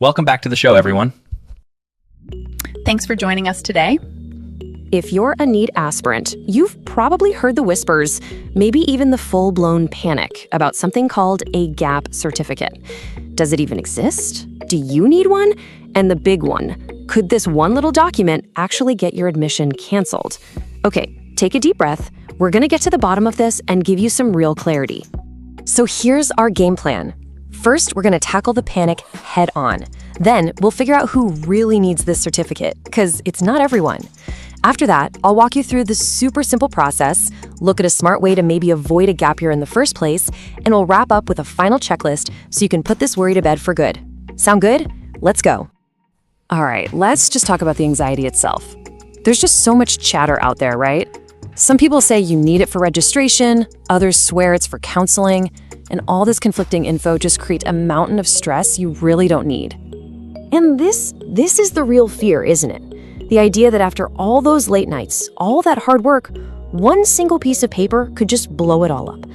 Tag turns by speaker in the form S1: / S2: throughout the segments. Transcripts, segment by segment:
S1: Welcome back to the show, everyone.
S2: Thanks for joining us today.
S3: If you're a NEET aspirant, you've probably heard the whispers, maybe even the full-blown panic about something called a gap certificate. Does it even exist? Do you need one? And the big one, could this one little document actually get your admission canceled? Okay, take a deep breath. We're gonna get to the bottom of this and give you some real clarity. So here's our game plan. First, we're gonna tackle the panic head on. Then we'll figure out who really needs this certificate, because it's not everyone. After that, I'll walk you through the super simple process, look at a smart way to maybe avoid a gap year in the first place, and we'll wrap up with a final checklist so you can put this worry to bed for good. Sound good? Let's go. All right, let's just talk about the anxiety itself. There's just so much chatter out there, right? Some people say you need it for registration, others swear it's for counseling, and all this conflicting info just creates a mountain of stress you really don't need. And this is the real fear, isn't it? The idea that after all those late nights, all that hard work, one single piece of paper could just blow it all up.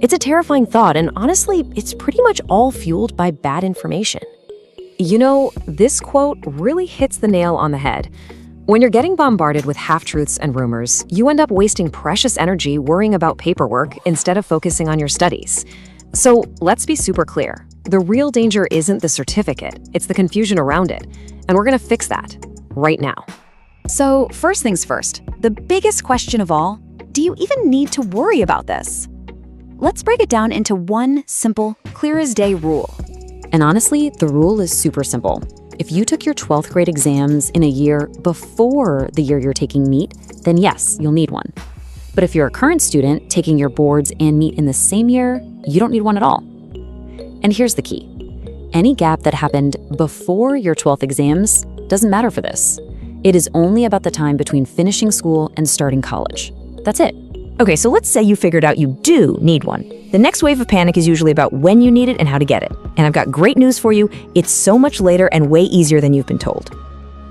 S3: It's a terrifying thought, and honestly, it's pretty much all fueled by bad information. You know, this quote really hits the nail on the head. When you're getting bombarded with half-truths and rumors, you end up wasting precious energy worrying about paperwork instead of focusing on your studies. So let's be super clear. The real danger isn't the certificate, it's the confusion around it. And we're gonna fix that right now.
S4: So first things first, the biggest question of all, do you even need to worry about this? Let's break it down into one simple, clear as day rule.
S3: And honestly, the rule is super simple. If you took your 12th grade exams in a year before the year you're taking NEET, then yes, you'll need one. But if you're a current student taking your boards and NEET in the same year, you don't need one at all. And here's the key. Any gap that happened before your 12th exams doesn't matter for this. It is only about the time between finishing school and starting college. That's it.
S5: Okay, so let's say you figured out you do need one. The next wave of panic is usually about when you need it and how to get it. And I've got great news for you. It's so much later and way easier than you've been told.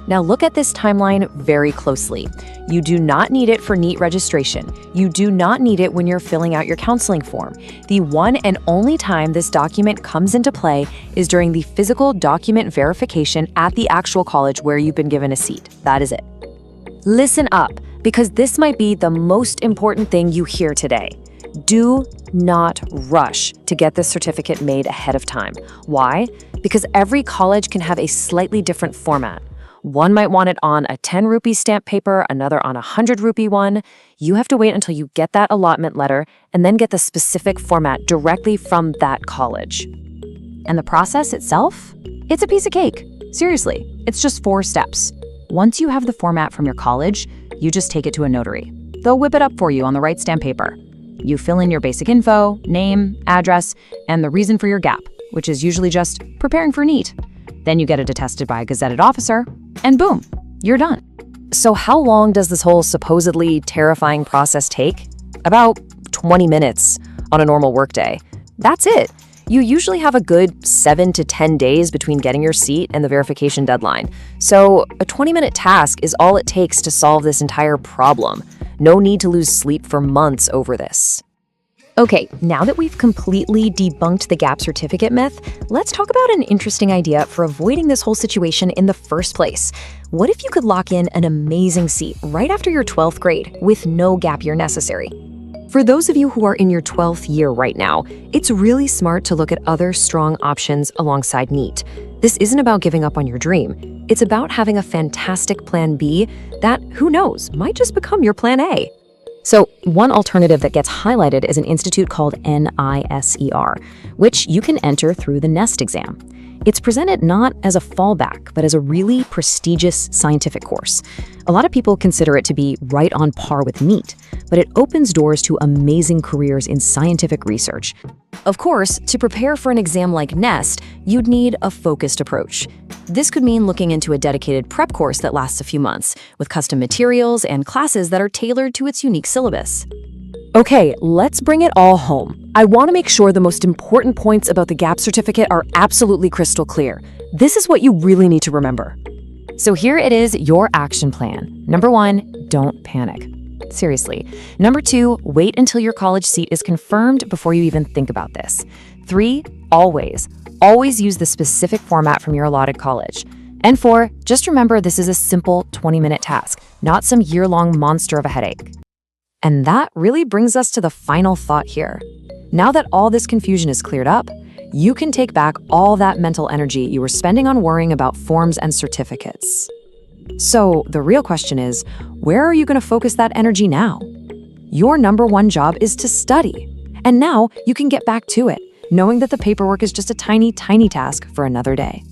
S3: Now look at this timeline very closely. You do not need it for NEET registration. You do not need it when you're filling out your counseling form. The one and only time this document comes into play is during the physical document verification at the actual college where you've been given a seat. That is it. Listen up, because this might be the most important thing you hear today. Do not rush to get this certificate made ahead of time. Why? Because every college can have a slightly different format. One might want it on a 10 rupee stamp paper, another on a 100 rupee one. You have to wait until you get that allotment letter and then get the specific format directly from that college. And the process itself? It's a piece of cake. Seriously, it's just 4 steps. Once you have the format from your college, you just take it to a notary. They'll whip it up for you on the right stamp paper. You fill in your basic info, name, address, and the reason for your gap, which is usually just preparing for NEET. Then you get it attested by a gazetted officer, and boom, you're done. So how long does this whole supposedly terrifying process take? About 20 minutes on a normal workday. That's it. You usually have a good 7 to 10 days between getting your seat and the verification deadline. So a 20-minute task is all it takes to solve this entire problem. No need to lose sleep for months over this. Okay, now that we've completely debunked the gap certificate myth, let's talk about an interesting idea for avoiding this whole situation in the first place. What if you could lock in an amazing seat right after your 12th grade with no gap year necessary? For those of you who are in your 12th year right now, it's really smart to look at other strong options alongside NEET. This isn't about giving up on your dream. It's about having a fantastic plan B that, who knows, might just become your plan A. So one alternative that gets highlighted is an institute called NISER, which you can enter through the NEST exam. It's presented not as a fallback, but as a really prestigious scientific course. A lot of people consider it to be right on par with NEET, but it opens doors to amazing careers in scientific research. Of course, to prepare for an exam like NEST, you'd need a focused approach. This could mean looking into a dedicated prep course that lasts a few months, with custom materials and classes that are tailored to its unique syllabus. Okay, let's bring it all home. I want to make sure the most important points about the gap certificate are absolutely crystal clear. This is what you really need to remember. So here it is, your action plan. Number 1, don't panic. Seriously. Number 2, wait until your college seat is confirmed before you even think about this. 3, always use the specific format from your allotted college. And 4, just remember this is a simple 20-minute task, not some year-long monster of a headache. And that really brings us to the final thought here. Now that all this confusion is cleared up, you can take back all that mental energy you were spending on worrying about forms and certificates. So the real question is, where are you going to focus that energy now? Your number one job is to study. And now you can get back to it, knowing that the paperwork is just a tiny, tiny task for another day.